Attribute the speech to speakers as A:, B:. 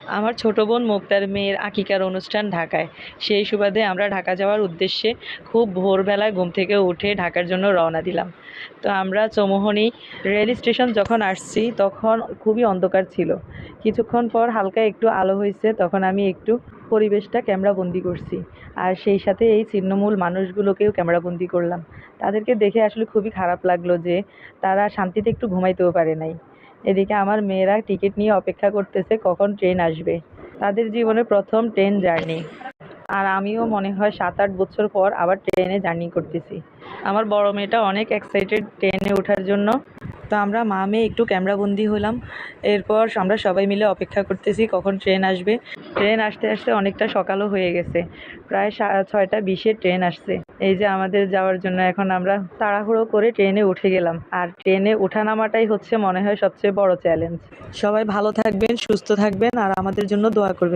A: আমার ছোট বোন মুক্তার মেয়ের আকিকার অনুষ্ঠান ঢাকায়। সেই সুবাদে আমরা ঢাকা যাওয়ার উদ্দেশ্যে খুব ভোরবেলায় ঘুম থেকে উঠে ঢাকার জন্য রওনা দিলাম। তো আমরা চৌমুহনী রেল স্টেশন যখন আসছি তখন খুবই অন্ধকার ছিল। কিছুক্ষণ পর হালকা একটু আলো হয়েছে, তখন আমি একটু পরিবেশটা ক্যামেরাবন্দি করছি। আর সেই সাথে এই ছিন্নমূল মানুষগুলোকেও ক্যামেরাবন্দি করলাম। তাদেরকে দেখে আসলে খুবই খারাপ লাগলো যে তারা শান্তিতে একটু ঘুমাইতেও পারে নাই। এদিকে আমার মেয়েরা টিকিট নিয়ে অপেক্ষা করতেছে কখন ট্রেন আসবে। তাদের জীবনে প্রথম ট্রেন জার্নি। আর আমিও মনে হয় ৭-৮ বছর পর আবার ট্রেনে জার্নি করতেছি। আমার বড় মেয়েটা অনেক এক্সাইটেড ট্রেনে ওঠার জন্য। তো আমরা মা মেয়ে একটু ক্যামেরাবন্দি হলাম। এরপর আমরা সবাই মিলে অপেক্ষা করতেছি কখন ট্রেন আসবে। ট্রেন আসতে আসতে অনেকটা সকালও হয়ে গেছে, প্রায় ৬:২০-এ ট্রেন আসছে। এই যে আমাদের যাওয়ার জন্য এখন আমরা তাড়াহুড়ো করে ট্রেনে উঠে গেলাম। আর ট্রেনে ওঠানামাটাই হচ্ছে মনে হয় সবচেয়ে বড় চ্যালেঞ্জ। সবাই ভালো থাকবেন, সুস্থ থাকবেন আর আমাদের জন্য দোয়া করবেন।